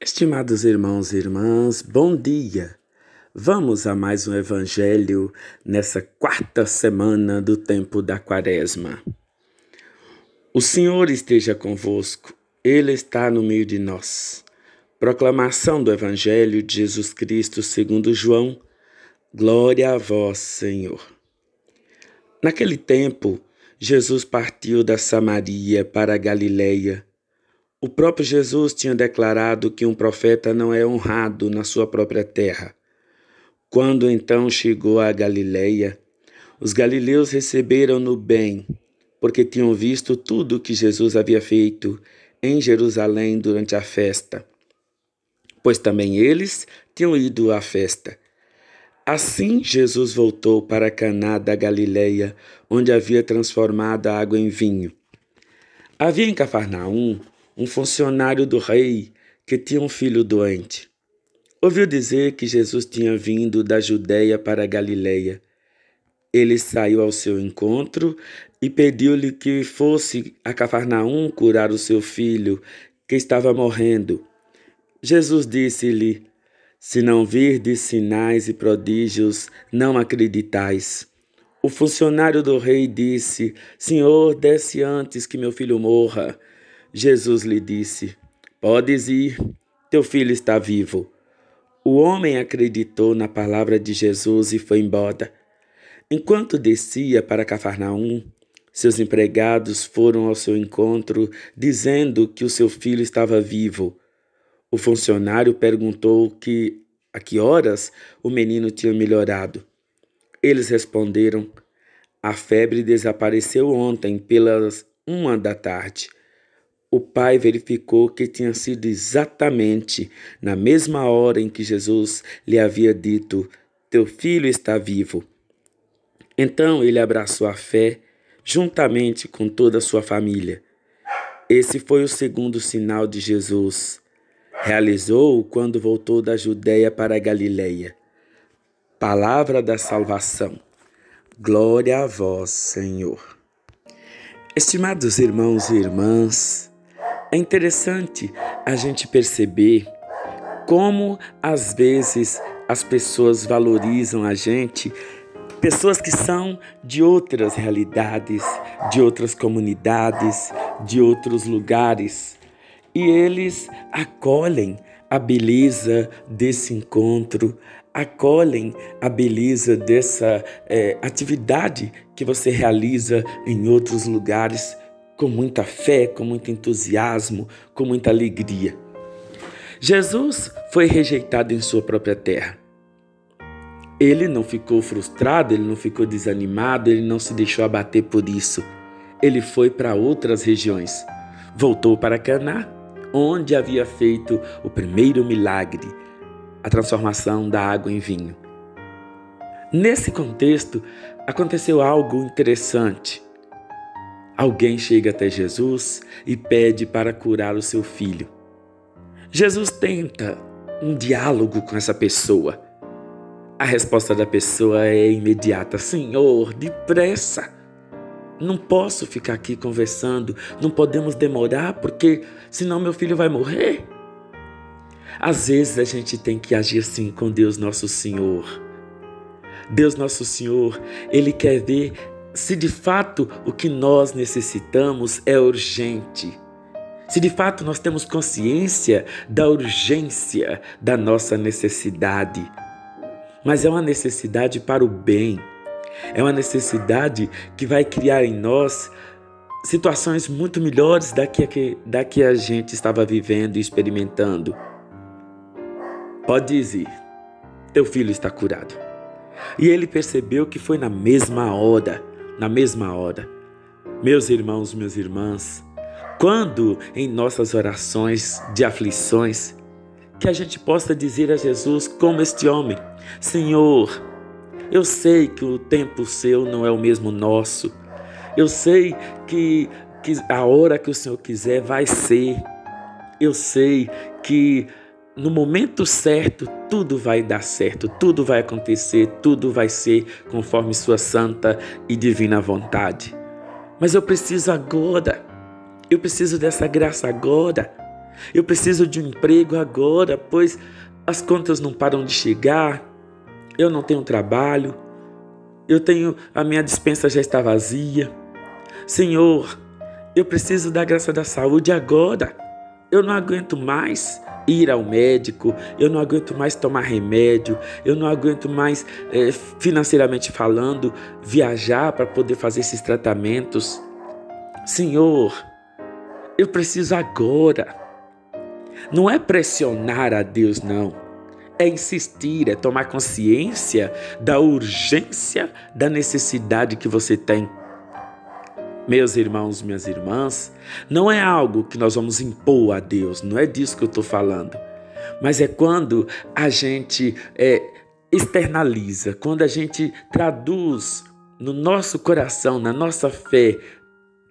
Estimados irmãos e irmãs, bom dia! Vamos a mais um evangelho nessa quarta semana do tempo da Quaresma. O Senhor esteja convosco, Ele está no meio de nós. Proclamação do Evangelho de Jesus Cristo segundo João. Glória a vós, Senhor. Naquele tempo, Jesus partiu da Samaria para a Galileia. O próprio Jesus tinha declarado que um profeta não é honrado na sua própria terra. Quando então chegou à Galileia, os galileus receberam-no bem, porque tinham visto tudo o que Jesus havia feito em Jerusalém durante a festa, pois também eles tinham ido à festa. Assim Jesus voltou para Caná da Galileia, onde havia transformado a água em vinho. Havia em Cafarnaum um funcionário do rei que tinha um filho doente. Ouviu dizer que Jesus tinha vindo da Judeia para a Galileia. Ele saiu ao seu encontro e pediu-lhe que fosse a Cafarnaum curar o seu filho, que estava morrendo. Jesus disse-lhe: "Se não virdes sinais e prodígios, não acreditais." O funcionário do rei disse: "Senhor, desce antes que meu filho morra." Jesus lhe disse: "Podes ir, teu filho está vivo." O homem acreditou na palavra de Jesus e foi embora. Enquanto descia para Cafarnaum, seus empregados foram ao seu encontro, dizendo que o seu filho estava vivo. O funcionário perguntou a que horas o menino tinha melhorado. Eles responderam: "A febre desapareceu ontem pelas 1 da tarde." O pai verificou que tinha sido exatamente na mesma hora em que Jesus lhe havia dito: "Teu filho está vivo." Então ele abraçou a fé, juntamente com toda a sua família. Esse foi o segundo sinal de Jesus. Realizou-o quando voltou da Judeia para a Galileia. Palavra da salvação. Glória a vós, Senhor. Estimados irmãos e irmãs, é interessante a gente perceber como, às vezes, as pessoas valorizam a gente, pessoas que são de outras realidades, de outras comunidades, de outros lugares, e eles acolhem a beleza desse encontro, acolhem a beleza dessa atividade que você realiza em outros lugares, com muita fé, com muito entusiasmo, com muita alegria. Jesus foi rejeitado em sua própria terra. Ele não ficou frustrado, ele não ficou desanimado, ele não se deixou abater por isso. Ele foi para outras regiões. Voltou para Caná, onde havia feito o primeiro milagre, a transformação da água em vinho. Nesse contexto, aconteceu algo interessante. Alguém chega até Jesus e pede para curar o seu filho. Jesus tenta um diálogo com essa pessoa. A resposta da pessoa é imediata: "Senhor, depressa! Não posso ficar aqui conversando, não podemos demorar, porque senão meu filho vai morrer." Às vezes a gente tem que agir assim com Deus Nosso Senhor. Deus Nosso Senhor, Ele quer ver se de fato o que nós necessitamos é urgente. Se de fato nós temos consciência da urgência da nossa necessidade. Mas é uma necessidade para o bem. É uma necessidade que vai criar em nós situações muito melhores da que a gente estava vivendo e experimentando. Pode ir, teu filho está curado. E ele percebeu que foi na mesma hora. Meus irmãos, minhas irmãs, quando em nossas orações de aflições, que a gente possa dizer a Jesus como este homem: "Senhor, eu sei que o tempo seu não é o mesmo nosso. Eu sei que a hora que o Senhor quiser vai ser. Eu sei que no momento certo tudo vai dar certo, tudo vai acontecer, tudo vai ser conforme sua santa e divina vontade. Mas eu preciso agora. Eu preciso dessa graça agora. Eu preciso de um emprego agora, pois as contas não param de chegar. Eu não tenho trabalho. A minha despensa já está vazia. Senhor, eu preciso da graça da saúde agora. Eu não aguento mais ir ao médico, eu não aguento mais tomar remédio, eu não aguento mais, financeiramente falando, viajar para poder fazer esses tratamentos. Senhor, eu preciso agora. Não é pressionar a Deus, não. É insistir, é tomar consciência da urgência, da necessidade que você tem. Meus irmãos, minhas irmãs, não é algo que nós vamos impor a Deus, não é disso que eu estou falando. Mas é quando a gente externaliza, quando a gente traduz no nosso coração, na nossa fé,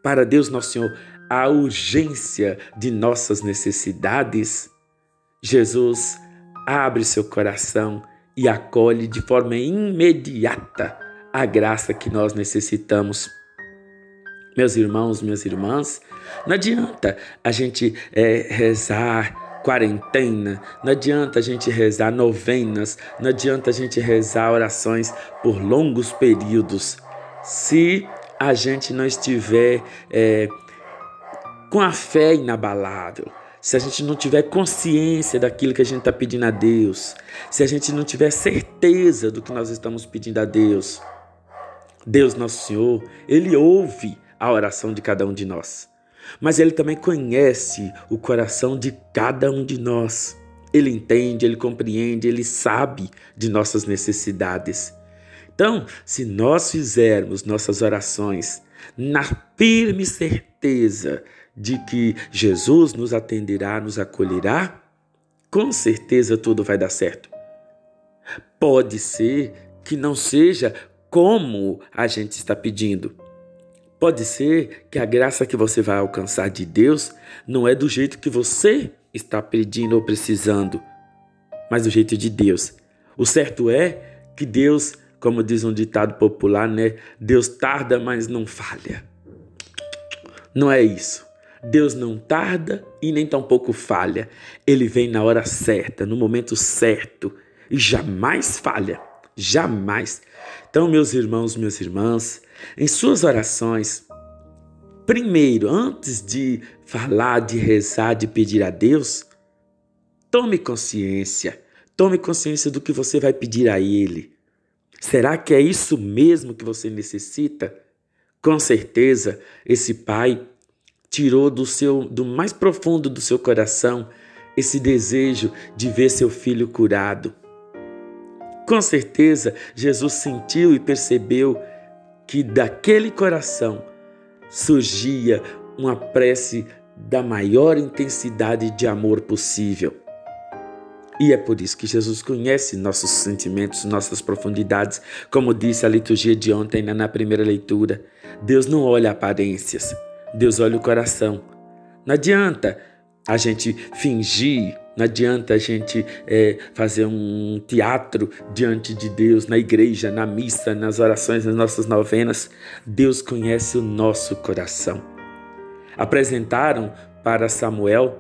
para Deus nosso Senhor, a urgência de nossas necessidades. Jesus abre seu coração e acolhe de forma imediata a graça que nós necessitamos. Meus irmãos, minhas irmãs, não adianta a gente rezar quarentena, não adianta a gente rezar novenas, não adianta a gente rezar orações por longos períodos, se a gente não estiver com a fé inabalável, se a gente não tiver consciência daquilo que a gente está pedindo a Deus, se a gente não tiver certeza do que nós estamos pedindo a Deus. Deus nosso Senhor, Ele ouve a oração de cada um de nós, mas Ele também conhece o coração de cada um de nós. Ele entende, Ele compreende, Ele sabe de nossas necessidades. Então, se nós fizermos nossas orações na firme certeza de que Jesus nos atenderá, nos acolherá, com certeza tudo vai dar certo. Pode ser que não seja como a gente está pedindo. Pode ser que a graça que você vai alcançar de Deus não é do jeito que você está pedindo ou precisando, mas do jeito de Deus. O certo é que Deus, como diz um ditado popular, né? Deus tarda, mas não falha. Não é isso. Deus não tarda e nem tampouco falha. Ele vem na hora certa, no momento certo e jamais falha. Jamais. Então, meus irmãos, minhas irmãs, em suas orações, primeiro, antes de falar, de rezar, de pedir a Deus, tome consciência do que você vai pedir a Ele. Será que é isso mesmo que você necessita? Com certeza, esse Pai tirou do mais profundo do seu coração esse desejo de ver seu filho curado. Com certeza, Jesus sentiu e percebeu que daquele coração surgia uma prece da maior intensidade de amor possível. E é por isso que Jesus conhece nossos sentimentos, nossas profundidades. Como disse a liturgia de ontem na primeira leitura, Deus não olha aparências, Deus olha o coração. Não adianta a gente fingir, não adianta a gente fazer um teatro diante de Deus, na igreja, na missa, nas orações, nas nossas novenas. Deus conhece o nosso coração. Apresentaram para Samuel,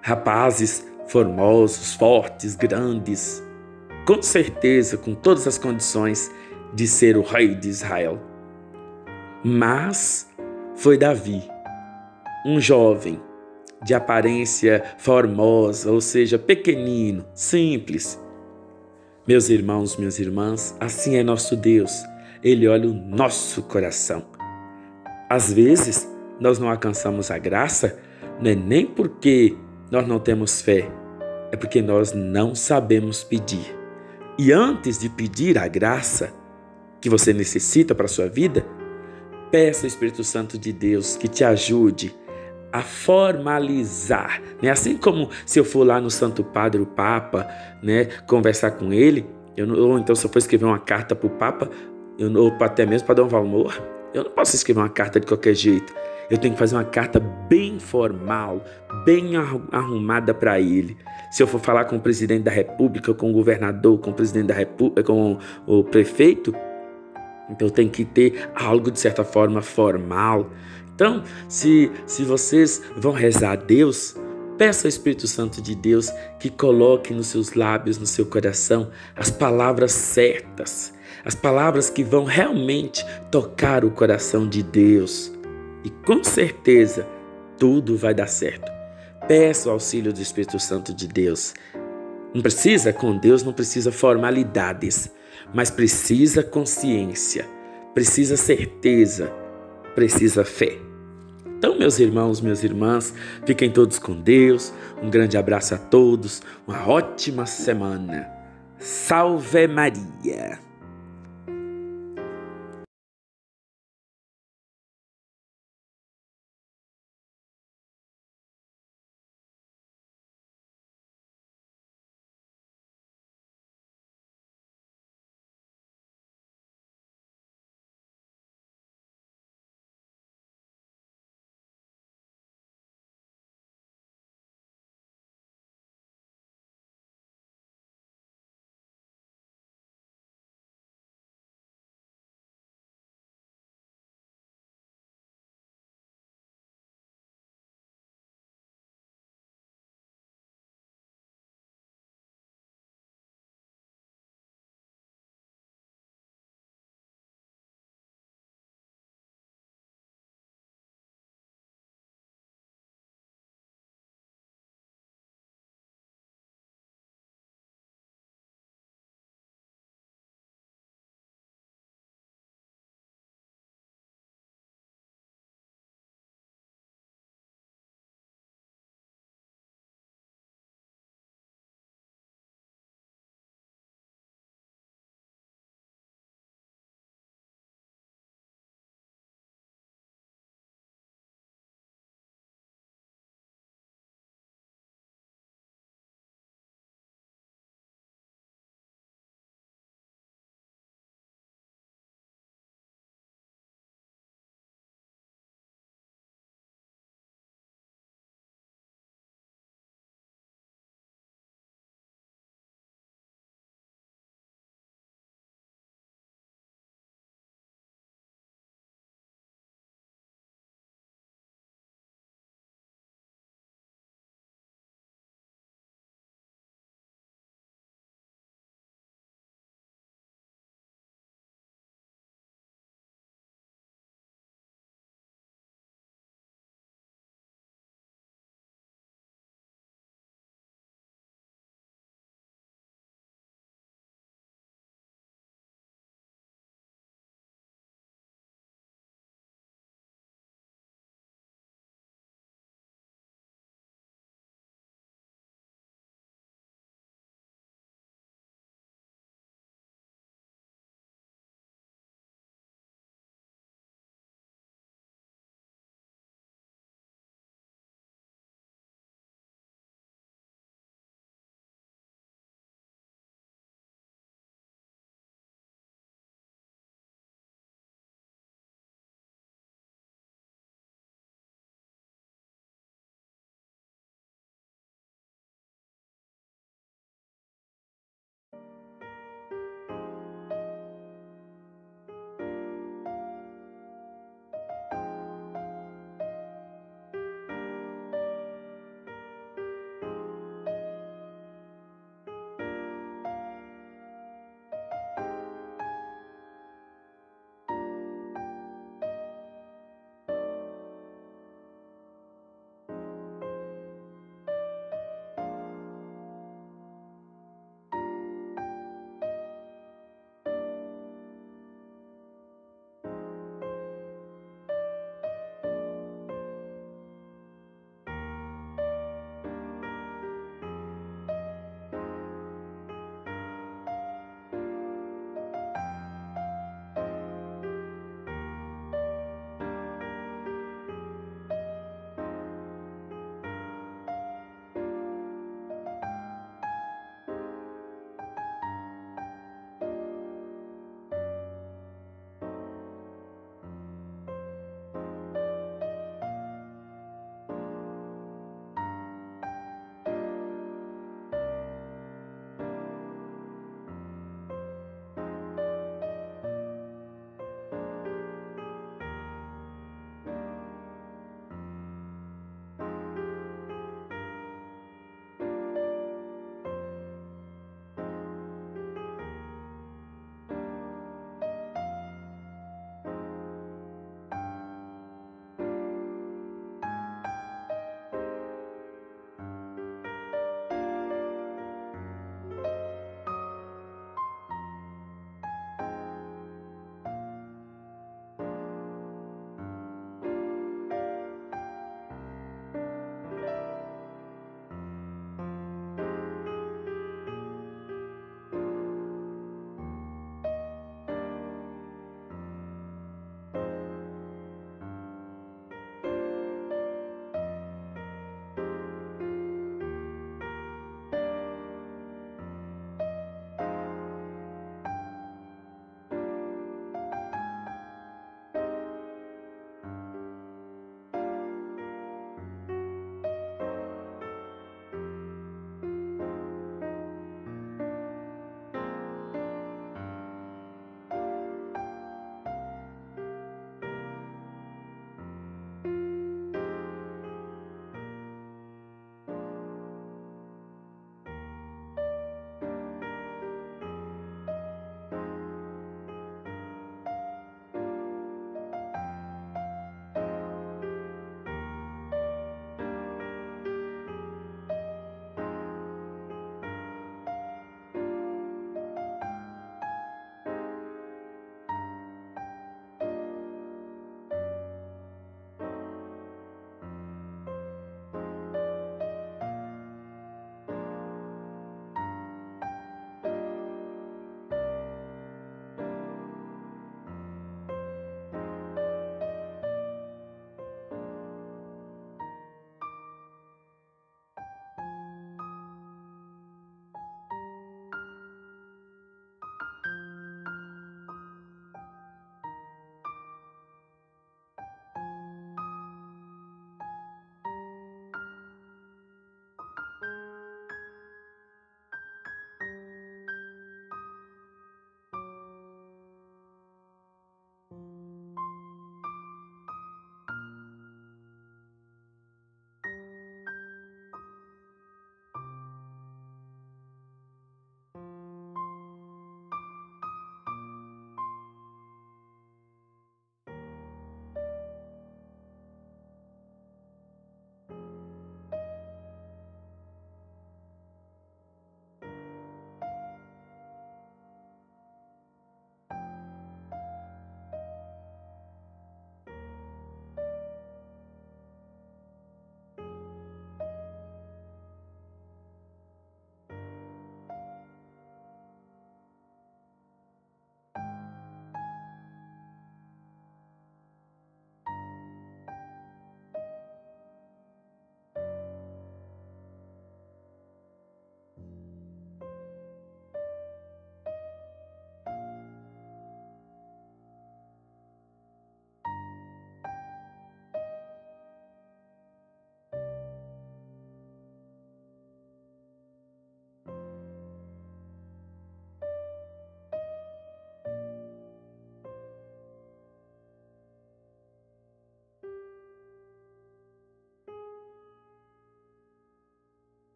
rapazes formosos, fortes, grandes, com certeza, com todas as condições de ser o rei de Israel. Mas foi Davi, um jovem, de aparência formosa, ou seja, pequenino, simples. Meus irmãos, minhas irmãs, assim é nosso Deus. Ele olha o nosso coração. Às vezes, nós não alcançamos a graça, não é nem porque nós não temos fé, é porque nós não sabemos pedir. E antes de pedir a graça que você necessita para a sua vida, peça ao Espírito Santo de Deus que te ajude a formalizar, Assim como se eu for lá no Santo Padre, o Papa, conversar com ele, ou então se eu for escrever uma carta para o Papa, ou até mesmo para Dom Valmor, eu não posso escrever uma carta de qualquer jeito. Eu tenho que fazer uma carta bem formal, bem arrumada para ele. Se eu for falar com o presidente da República, com o governador, com o presidente da República, com o prefeito, então tem que ter algo de certa forma formal. Então, se vocês vão rezar a Deus, peça ao Espírito Santo de Deus que coloque nos seus lábios, no seu coração, as palavras certas, as palavras que vão realmente tocar o coração de Deus. E com certeza, tudo vai dar certo. Peça o auxílio do Espírito Santo de Deus. Não precisa, com Deus, não precisa formalidades, mas precisa consciência, precisa certeza, precisa fé. Então, meus irmãos, minhas irmãs, fiquem todos com Deus. Um grande abraço a todos. Uma ótima semana. Salve Maria!